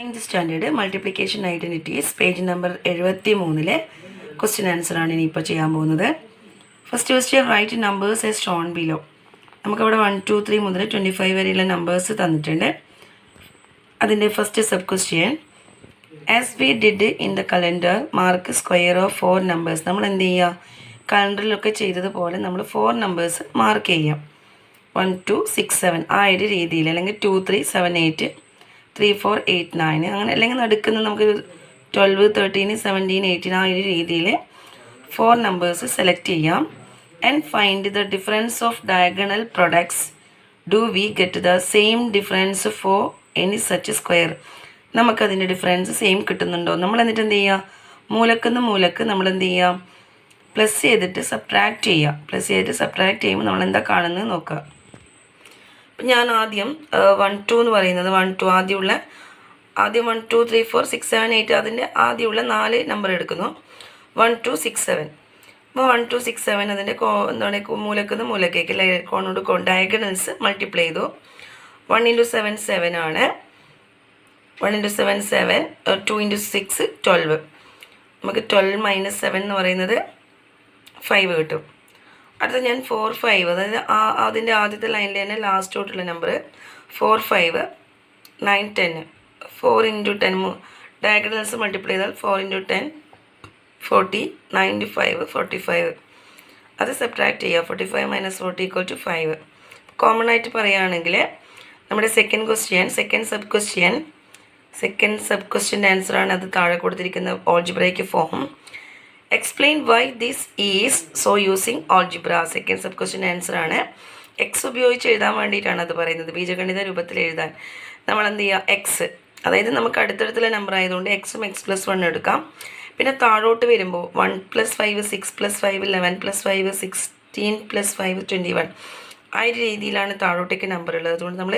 9th standard multiplication identities page number 73 question ആൻസറാണ് ഇനിയിപ്പോൾ ചെയ്യാൻ പോകുന്നത്. First question write numbers as shown below. നമുക്കവിടെ 1, 2, 3 മുതൽ 25 വരെയുള്ള നമ്പേഴ്സ് തന്നിട്ടുണ്ട്. അതിൻ്റെ first sub question as we did in the calendar mark square of 4 numbers. നമ്മൾ എന്ത് ചെയ്യുക, കലണ്ടറിലൊക്കെ ചെയ്തതുപോലെ നമ്മൾ 4 നമ്പേഴ്സ് മാർക്ക് ചെയ്യാം. 1, 2, 6, 7 ആ ഒരു രീതിയിൽ, അല്ലെങ്കിൽ 2, 3, 7, 8, 3, 4, 8, 9 അങ്ങനെ, അല്ലെങ്കിൽ നടുക്കുന്ന നമുക്ക് 12, 13, 17, 18 ആ ഒരു രീതിയിൽ 4 നമ്പേഴ്സ് സെലക്ട് ചെയ്യാം. And find the difference of diagonal products. Do we get the same difference for any such square. നമുക്കതിൻ്റെ ഡിഫറൻസ് സെയിം കിട്ടുന്നുണ്ടോ. നമ്മൾ എന്നിട്ട് എന്ത് ചെയ്യുക, മൂലക്ക് നമ്മൾ എന്ത് ചെയ്യുക, പ്ലസ് ചെയ്തിട്ട് സബ്ട്രാക്റ്റ് ചെയ്യുക. പ്ലസ് ചെയ്തിട്ട് സബ്ട്രാക്റ്റ് ചെയ്യുമ്പോൾ നമ്മൾ എന്താ കാണുന്നത് നോക്കുക. അപ്പം ഞാൻ ആദ്യം 1, 2 എന്ന് പറയുന്നത് 1, 2 ആദ്യം 1, 2, 3, 4, 6, 7, 8 അതിൻ്റെ ആദ്യമുള്ള 4 നമ്പർ എടുക്കുന്നു. 1, 2, 6, 7. അപ്പോൾ 1, 2, 6, 7 അതിൻ്റെ എന്താണ് മൂലക്കേക്ക് കോണോട് ഡയഗണൽസ് മൾട്ടിപ്ലൈ ചെയ്തു. 1 × 7 7 ആണ്. 1 × 7 7, 2 × 6 12. നമുക്ക് 12 - 7 എന്ന് പറയുന്നത് 5 കിട്ടും. അടുത്ത ഞാൻ 4, 5, അതായത് അതിൻ്റെ ആദ്യത്തെ ലൈനിൽ തന്നെ ലാസ്റ്റ് തൊട്ടുള്ള നമ്പർ 4, 5, 9, 10. 4 × 10 ഡയഗണൽസ് മൾട്ടിപ്ലൈ ചെയ്താൽ 4 × 10 40, 9 × 5 45. അത് സബ്ട്രാക്ട് ചെയ്യുക. 45 - 40 = 5. കോമൺ ആയിട്ട് പറയുകയാണെങ്കിൽ നമ്മുടെ സെക്കൻഡ് സബ് ക്വസ്റ്റ്യൻ്റെ ആൻസറാണ് അത് താഴെ കൊടുത്തിരിക്കുന്ന ഓൾജിബ്രയ്ക്ക് form. Explain why this is so using algebra. Second sub ക്വസ്റ്റ്യൻ്റെ ആൻസറാണ്. എക്സ് ഉപയോഗിച്ച് എഴുതാൻ വേണ്ടിയിട്ടാണ് അത് പറയുന്നത്. ബീജഗണിത രൂപത്തിൽ എഴുതാൻ നമ്മൾ എന്ത് ചെയ്യുക, എക്സ്, അതായത് നമുക്ക് അടുത്തടുത്തുള്ള നമ്പർ ആയതുകൊണ്ട് എക്സും x+1 എടുക്കാം. പിന്നെ താഴോട്ട് വരുമ്പോൾ 1 + 5 6 + 5 11 + 5 16 + 5 21 ആ ഒരു രീതിയിലാണ് താഴോട്ടേക്ക് നമ്പർ ഉള്ളത്. അതുകൊണ്ട് നമ്മൾ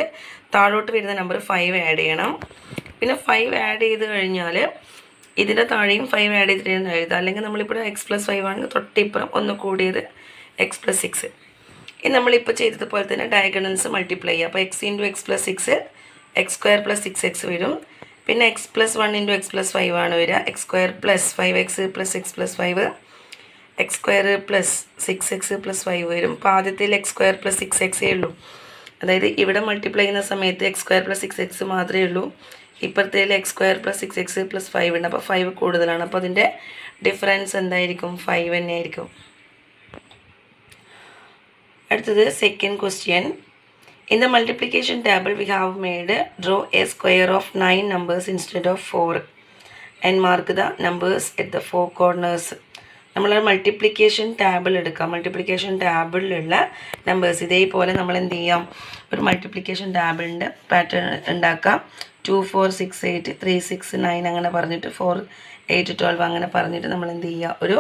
താഴോട്ട് വരുന്ന നമ്പർ 5 ആഡ് ചെയ്യണം. പിന്നെ 5 ആഡ് ചെയ്ത് കഴിഞ്ഞാൽ ഇതിൻ്റെ താഴെയും 5 ആഡ് ചെയ്തിട്ട് എഴുതാം. അല്ലെങ്കിൽ നമ്മളിപ്പോൾ x+5 ആണെങ്കിൽ തൊട്ടിപ്പുറം ഒന്ന് കൂടിയത് x+6. ഇനി നമ്മളിപ്പോൾ ചെയ്തതുപോലെ തന്നെ ഡയഗണൽസ് മൾട്ടിപ്ലൈ ചെയ്യുക. അപ്പോൾ x × x+6 x² + 6x വരും. പിന്നെ x+1 × x+5 ആണ് വരിക. x² + 5x + x+5 x² + 6x + 5 വരും. അപ്പോൾ ആദ്യത്തിൽ x² + 6x ഉള്ളൂ. അതായത് ഇവിടെ മൾട്ടിപ്ലൈ ചെയ്യുന്ന സമയത്ത് x² + 6x മാത്രമേ ഉള്ളൂ. ഇപ്പോഴത്തേൽ x² + 6x + 5 ഉണ്ട്. അപ്പോൾ 5 കൂടുതലാണ്. അപ്പോൾ അതിൻ്റെ ഡിഫറൻസ് എന്തായിരിക്കും, 5 തന്നെയായിരിക്കും. അടുത്തത് second question. In the multiplication table we have made draw A square of 9 numbers instead of 4 and mark the numbers at the 4 corners. നമ്മൾ മൾട്ടിപ്ലിക്കേഷൻ ടേബിൾ എടുക്കാം. മൾട്ടിപ്ലിക്കേഷൻ ടേബിളിലുള്ള നമ്പേഴ്സ് ഇതേപോലെ നമ്മൾ എന്ത് ചെയ്യാം, ഒരു മൾട്ടിപ്ലിക്കേഷൻ ടേബിളിൻ്റെ പാറ്റേൺ ഉണ്ടാക്കാം. 2, 4, 6, 8, 3, 6, 9 അങ്ങനെ പറഞ്ഞിട്ട് 4, 8, 12 അങ്ങനെ പറഞ്ഞിട്ട് നമ്മൾ എന്ത് ചെയ്യുക, ഒരു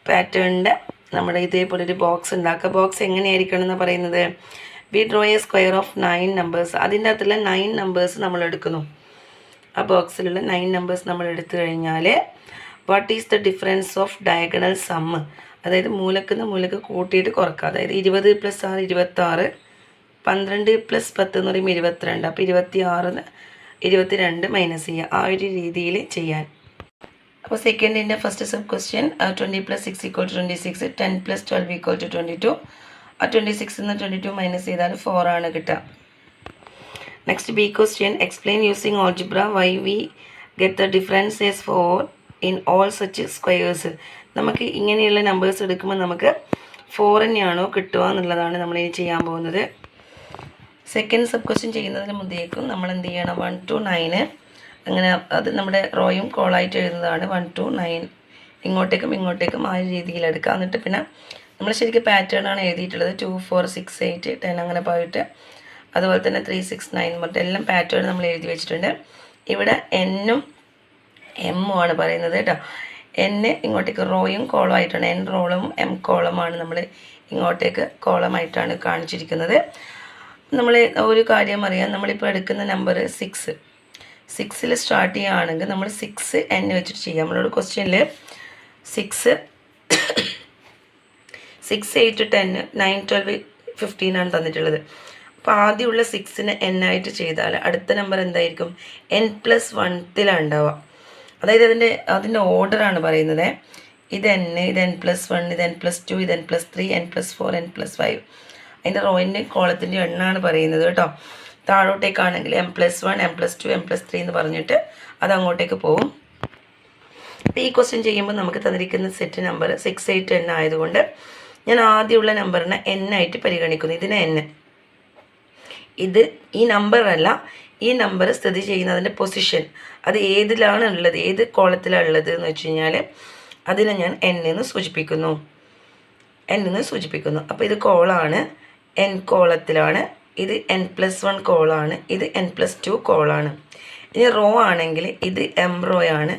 പാറ്റേണിൻ്റെ നമ്മുടെ ഇതേപോലെ ഒരു ബോക്സ് ഉണ്ടാക്കുക. ബോക്സ് എങ്ങനെയായിരിക്കണം എന്ന് പറയുന്നത്, V draw A square of 9 numbers. അതിൻ്റെ അകത്തുള്ള 9 നമ്പേഴ്സ് നമ്മൾ എടുക്കുന്നു. ആ ബോക്സിലുള്ള 9 നമ്പേഴ്സ് നമ്മൾ എടുത്തു കഴിഞ്ഞാൽ what is the difference of diagonal sum, അതായത് മൂലക്ക് കൂട്ടിയിട്ട് കുറക്കുക. അതായത് 20 + 6 26, 12 + 10 എന്ന് പറയുമ്പോൾ 22. അപ്പോൾ 26 22 മൈനസ് ചെയ്യുക. ആ ഒരു രീതിയിൽ ചെയ്യാൻ. അപ്പോൾ സെക്കൻഡിൻ്റെ ഫസ്റ്റ് സബ് ക്വസ്റ്റ്യൻ 20 + 6 = 26, 10 + 12 = 22. ആ 26 നിന്ന് 22 മൈനസ് ചെയ്താൽ 4 ആണ് കിട്ടുക. Next B question. Explain using algebra why we get the difference as 4 in all such squares. നമുക്ക് ഇങ്ങനെയുള്ള നമ്പേഴ്സ് എടുക്കുമ്പോൾ നമുക്ക് 4 തന്നെയാണോ കിട്ടുക എന്നുള്ളതാണ് നമ്മളിനി ചെയ്യാൻ പോകുന്നത്. സെക്കൻഡ് സബ് ക്വസ്റ്റ്യൻ ചെയ്യുന്നതിന് മുന്നേക്കും നമ്മൾ എന്ത് ചെയ്യണം, 1 to 9 അങ്ങനെ അത് നമ്മുടെ റോയും കോളായിട്ട് എഴുതുന്നതാണ്. 1 to 9 ഇങ്ങോട്ടേക്കും ആ രീതിയിൽ എടുക്കുക. എന്നിട്ട് പിന്നെ നമ്മൾ ശരിക്കും പാറ്റേണാണ് എഴുതിയിട്ടുള്ളത്. 2, 4, 6, 8, 10 അങ്ങനെ പോയിട്ട് അതുപോലെ തന്നെ 3, 6, 9 മറ്റേ എല്ലാം പാറ്റേൺ നമ്മൾ എഴുതി വെച്ചിട്ടുണ്ട്. ഇവിടെ എന്നും എമ്മും ആണ് പറയുന്നത് കേട്ടോ. എന് ഇങ്ങോട്ടേക്ക് റോയും കോളമായിട്ടാണ്, എൻ റോളും എം കോളമാണ് നമ്മൾ ഇങ്ങോട്ടേക്ക് കോളമായിട്ടാണ് കാണിച്ചിരിക്കുന്നത്. നമ്മൾ ഒരു കാര്യം അറിയാം, നമ്മളിപ്പോൾ എടുക്കുന്ന നമ്പർ 6ൽ സ്റ്റാർട്ട് ചെയ്യുകയാണെങ്കിൽ നമ്മൾ 6 n വെച്ചിട്ട് ചെയ്യാം. നമ്മളോട് ക്വസ്റ്റ്യനിൽ 6, 8, 10, 9, 12, 15 ആണ് തന്നിട്ടുള്ളത്. അപ്പോൾ ആദ്യമുള്ള 6നെ n ആയിട്ട് ചെയ്താൽ അടുത്ത നമ്പർ എന്തായിരിക്കും n+1 ഉണ്ടാവുക. അതായത് അതിൻ്റെ ഓർഡറാണ് പറയുന്നത്. ഇത് n, ഇത് n+1, ഇത് n+2, ഇത് n+3, n+4, n+5. അതിൻ്റെ റോയിൻ്റെ കോളത്തിൻ്റെ എണ്ണമാണ് പറയുന്നത് കേട്ടോ. താഴോട്ടേക്കാണെങ്കിൽ m+1, m+2, m+3 എന്ന് പറഞ്ഞിട്ട് അത് അങ്ങോട്ടേക്ക് പോകും. അപ്പോൾ ഈ ക്വസ്റ്റ്യൻ ചെയ്യുമ്പോൾ നമുക്ക് തന്നിരിക്കുന്ന സെറ്റ് നമ്പർ 6, 8, 10 ആയതുകൊണ്ട് ഞാൻ ആദ്യമുള്ള നമ്പറിനെ n ആയിട്ട് പരിഗണിക്കുന്നു. ഇതിന് n. ഇത് ഈ നമ്പറല്ല, ഈ നമ്പർ സ്ഥിതി ചെയ്യുന്നതിൻ്റെ പൊസിഷൻ, അത് ഏതിലാണ് ഉള്ളത്, ഏത് കോളത്തിലാണ് ഉള്ളത് എന്ന് വെച്ച് കഴിഞ്ഞാൽ അതിനെ ഞാൻ n എന്ന് സൂചിപ്പിക്കുന്നു. അപ്പോൾ ഇത് കോളാണ്, n കോളത്തിലാണ്. ഇത് n+1 കോളാണ്, ഇത് n+2 കോളാണ്. ഇനി റോ ആണെങ്കിൽ ഇത് m റോയാണ്,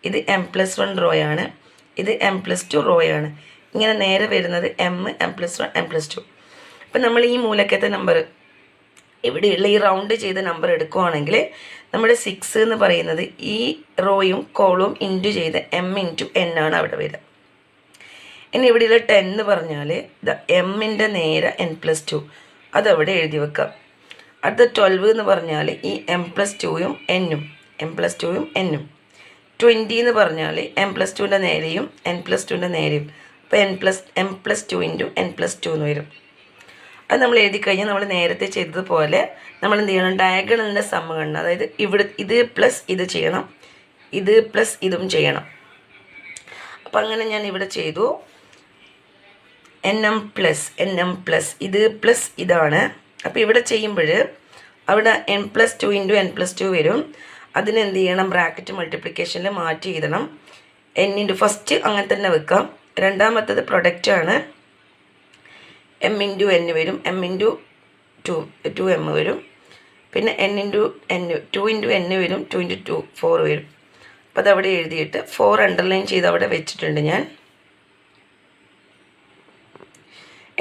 ഇത് m+1 റോയാണ്, ഇത് m+2 റോയാണ്. ഇങ്ങനെ നേരെ വരുന്നത് m, m+1, m+2. അപ്പം നമ്മൾ ഈ മൂലക്കത്തെ നമ്പർ ഇവിടെയുള്ള ഈ റൗണ്ട് ചെയ്ത നമ്പർ എടുക്കുകയാണെങ്കിൽ നമ്മുടെ 6 എന്ന് പറയുന്നത് ഈ റോയും കോളും ഇൻറ്റു ചെയ്ത് m × n ആണ് അവിടെ വരിക. ഇനി ഇവിടെയുള്ള 10 എന്ന് പറഞ്ഞാൽ എമ്മിൻ്റെ നേരെ n+2 അതവിടെ എഴുതി വെക്കാം. അടുത്ത 12 എന്ന് പറഞ്ഞാൽ ഈ m+2യും n-ഉം, m+2യും n-ഉം. 20 എന്ന് പറഞ്ഞാൽ m+2ൻ്റെ നേരെയും n+2ൻ്റെ നേരെയും. അപ്പോൾ m+2 × n+2 എന്ന് വരും. അത് നമ്മൾ എഴുതി കഴിഞ്ഞാൽ നമ്മൾ നേരത്തെ ചെയ്തതുപോലെ നമ്മൾ എന്ത് ചെയ്യണം, ഡയഗണലിൻ്റെ സമ്മ കാണണം. അതായത് ഇവിടെ ഇത് പ്ലസ് ഇത് ചെയ്യണം, ഇത് പ്ലസ് ഇതും ചെയ്യണം. അപ്പം അങ്ങനെ ഞാൻ ഇവിടെ ചെയ്തു. nm പ്ലസ് ഇത് പ്ലസ് ഇതാണ്. അപ്പോൾ ഇവിടെ ചെയ്യുമ്പോൾ അവിടെ n+2 × n+2 വരും. അതിനെന്ത് ചെയ്യണം, ബ്രാക്കറ്റ് മൾട്ടിപ്ലിക്കേഷനിൽ മാറ്റി എഴുതണം. n ഫസ്റ്റ് അങ്ങനെ തന്നെ വെക്കാം. രണ്ടാമത്തത് പ്രൊഡക്റ്റാണ്. m × n വരും, m × 2m വരും. പിന്നെ n × n 2 × n വരും, 2 × 2 4 വരും. അപ്പോൾ അതവിടെ എഴുതിയിട്ട് 4 അണ്ടർലൈൻ ചെയ്ത് അവിടെ വെച്ചിട്ടുണ്ട് ഞാൻ.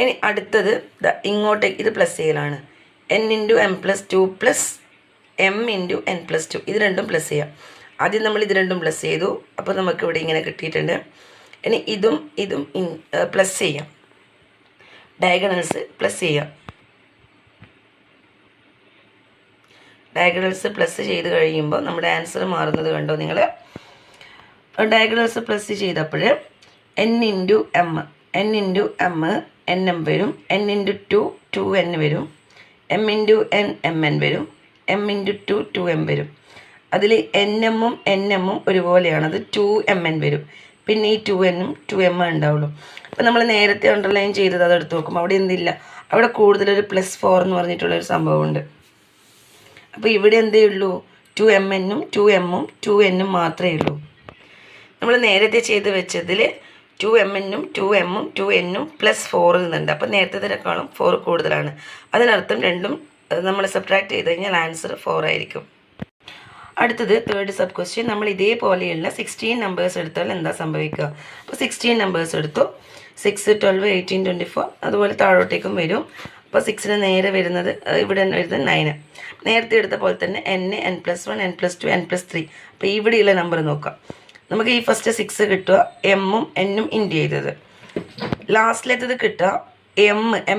ഇനി അടുത്തത് ഇങ്ങോട്ടേക്ക് ഇത് പ്ലസ് ചെയ്യലാണ്. n × m+2 plus m × n+2 ഇത് രണ്ടും പ്ലസ് ചെയ്യാം. ആദ്യം നമ്മൾ ഇത് രണ്ടും പ്ലസ് ചെയ്തു. അപ്പോൾ നമുക്കിവിടെ ഇങ്ങനെ കിട്ടിയിട്ടുണ്ട്. ഇനി ഇതും പ്ലസ് ചെയ്യാം, ഡയഗണൽസ് പ്ലസ് ചെയ്യാം. ഡയഗണൽസ് പ്ലസ് ചെയ്ത് കഴിയുമ്പോൾ നമ്മുടെ ആൻസർ മാറുന്നത് കണ്ടോ നിങ്ങൾ. ഡയഗണൽസ് പ്ലസ് ചെയ്തപ്പോൾ n × m nm വരും, n × 2 2n വരും, m × n mn വരും, m × 2 2m വരും. അതിൽ nm-ഉം nm-ഉം ഒരുപോലെയാണ്, അത് 2mn വരും. പിന്നെ ഈ 2n-ഉം 2m ഉണ്ടാവുള്ളൂ. അപ്പോൾ നമ്മൾ നേരത്തെ അണ്ടർലൈൻ ചെയ്തത് അതെടുത്ത് നോക്കുമ്പോൾ അവിടെ എന്തില്ല, അവിടെ കൂടുതലൊരു +4 എന്ന് പറഞ്ഞിട്ടുള്ളൊരു സംഭവമുണ്ട്. അപ്പോൾ ഇവിടെ എന്തേ ഉള്ളൂ, 2mn-ഉം 2m-ഉം 2n-ഉം മാത്രമേ ഉള്ളൂ. നമ്മൾ നേരത്തെ ചെയ്ത് വെച്ചതിൽ 2mn-ഉം 2m-ഉം 2n-ഉം +4 എന്നുണ്ട്. അപ്പോൾ നേരത്തേതിനേക്കാളും 4 കൂടുതലാണ്. അതിനർത്ഥം രണ്ടും നമ്മൾ സബ്ട്രാക്ട് ചെയ്ത് കഴിഞ്ഞാൽ ആൻസർ 4 ആയിരിക്കും. അടുത്തത് തേർഡ് സബ് ക്വസ്റ്റ്യൻ. നമ്മൾ ഇതേപോലെയുള്ള 16 നമ്പേഴ്സ് എടുത്താൽ എന്താ സംഭവിക്കുക. അപ്പോൾ 16 നമ്പേഴ്സ് എടുത്തു. 6, 12, 18, 24 അതുപോലെ താഴോട്ടേക്കും വരും. അപ്പോൾ 6ന് നേരെ വരുന്നത് ഇവിടെ വരുന്നത് 9. നേരത്തെ എടുത്ത പോലെ തന്നെ n, n+1, n+2, n+3. അപ്പോൾ ഇവിടെയുള്ള നമ്പർ നോക്കാം. നമുക്ക് ഈ ഫസ്റ്റ് 6 കിട്ടുക, m-ഉം n-ഉം ഇൻറ്റു ചെയ്തത്. ലാസ്റ്റിലേത്തത് കിട്ടുക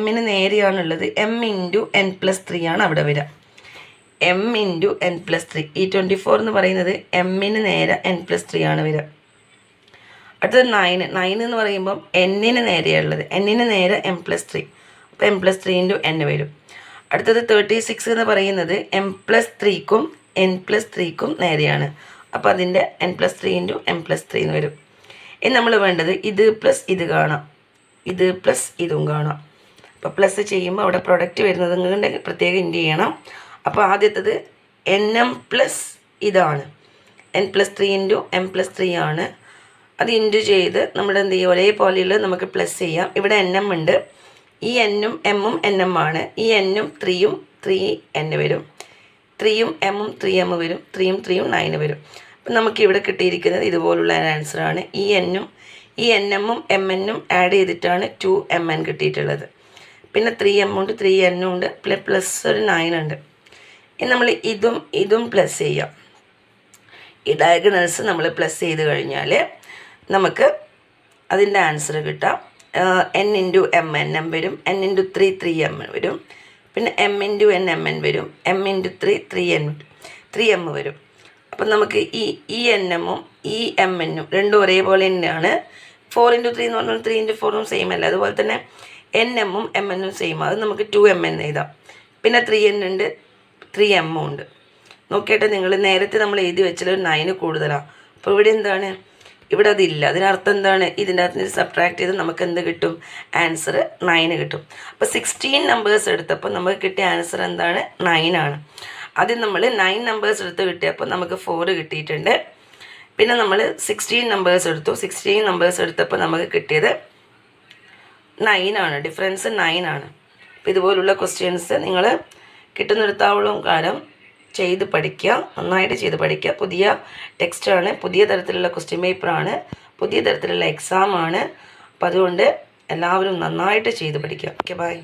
m-ന് നേരെയാണുള്ളത്, m × n+3 ആണ് അവിടെ വരിക. m × n+3. ഈ 24 എന്ന് പറയുന്നത് m-ന് നേരെ n+3 ആണ് വരിക. അടുത്തത് 9 എന്ന് പറയുമ്പം n-ന് നേരെയുള്ളത്, n-ന് നേരെ m+3. അപ്പോൾ m+3 × n വരും. അടുത്തത് 36 എന്ന് പറയുന്നത് m+3ക്കും n+3ക്കും നേരെയാണ്. അപ്പോൾ അതിൻ്റെ n+3 × m+3 എന്ന് വരും. ഇനി നമ്മൾ വേണ്ടത് ഇത് പ്ലസ് ഇത് കാണാം, ഇത് പ്ലസ് ഇതും കാണാം. അപ്പോൾ പ്ലസ് ചെയ്യുമ്പോൾ അവിടെ പ്രൊഡക്റ്റ് വരുന്നത് നിങ്ങളുടെ പ്രത്യേകം ഇൻറ്റു ചെയ്യണം. അപ്പോൾ ആദ്യത്തത് nm പ്ലസ് ഇതാണ്, n+3 × m+3 ആണ്. അത് ഇൻറ്റു ചെയ്ത് നമ്മൾ എന്ത് ചെയ്യും, ഒരേപോലെയുള്ള നമുക്ക് പ്ലസ് ചെയ്യാം. ഇവിടെ nm ഉണ്ട്, ഈ n-ഉം m-ഉം nm ആണ്. ഈ n-ഉം 3-ഉം 3n വരും, 3-ഉം m-ഉം 3m വരും, 3-ഉം 3-ഉം 9 വരും. അപ്പം നമുക്കിവിടെ കിട്ടിയിരിക്കുന്നത് ഇതുപോലുള്ള ആൻസറാണ്. ഈ n-ഉം ഈ nm-ഉം mn-ഉം ആഡ് ചെയ്തിട്ടാണ് 2mn കിട്ടിയിട്ടുള്ളത്. പിന്നെ 3m ഉണ്ട്, 3n ഉണ്ട്, പ്ലസ് ഒരു 9 ഉണ്ട്. ഇനി നമ്മൾ ഇതും പ്ലസ് ചെയ്യാം. ഈ ഡയഗണൽസ് നമ്മൾ പ്ലസ് ചെയ്ത് കഴിഞ്ഞാൽ നമുക്ക് അതിൻ്റെ ആൻസർ കിട്ടാം. n × m nm വരും, n × 3 3m വരും, പിന്നെ M into N M N വരും, എം ഇൻറ്റു 3 എം വരും. അപ്പം നമുക്ക് ഈ എൻ എമ്മും ഈ എം എന്നും രണ്ടും ഒരേപോലെ തന്നെയാണ്. 4 ഇൻറ്റു 3 എന്ന് പറഞ്ഞാൽ 3 ഇൻറ്റു 4 സെയിം അല്ല. അതുപോലെ തന്നെ എൻ എമ്മും എം എന്നും സെയിം, അത് നമുക്ക് 2m എന്ന് എഴുതാം. പിന്നെ 3n ഉണ്ട്, 3m ഉണ്ട്. നോക്കിയിട്ട് നിങ്ങൾ നേരത്തെ നമ്മൾ എഴുതി വെച്ചാൽ ഒരു 9 കൂടുതലാണ്. അപ്പോൾ ഇവിടെ എന്താണ്, ഇവിടെ അതില്ല. അതിനർത്ഥം എന്താണ്, ഇതിൻ്റെ അകത്ത് നിന്ന് സബ്ട്രാക്ട് ചെയ്ത് നമുക്ക് എന്ത് കിട്ടും, ആൻസർ 9 കിട്ടും. അപ്പോൾ 16 നമ്പേഴ്സ് എടുത്തപ്പോൾ നമുക്ക് കിട്ടിയ ആൻസർ എന്താണ്, 9 ആണ്. ആദ്യം നമ്മൾ 9 നമ്പേഴ്സ് എടുത്ത് കിട്ടിയപ്പോൾ നമുക്ക് 4 കിട്ടിയിട്ടുണ്ട്. പിന്നെ നമ്മൾ 16 നമ്പേഴ്സ് എടുത്തു. 16 നമ്പേഴ്സ് എടുത്തപ്പോൾ നമുക്ക് കിട്ടിയത് 9 ആണ്. ഡിഫറൻസ് 9 ആണ്. അപ്പോൾ ഇതുപോലുള്ള ക്വസ്റ്റ്യൻസ് നിങ്ങൾ കിട്ടുന്നിടത്തോളം കാലം ചെയ്ത് പഠിക്കുക, നന്നായിട്ട് ചെയ്ത് പഠിക്കുക. പുതിയ ടെക്സ്റ്റാണ്, പുതിയ തരത്തിലുള്ള ക്വസ്റ്റ്യൻ പേപ്പറാണ്, പുതിയ തരത്തിലുള്ള എക്സാമാണ്. അപ്പോൾ അതുകൊണ്ട് എല്ലാവരും നന്നായിട്ട് ചെയ്ത് പഠിക്കുക. Okay, by.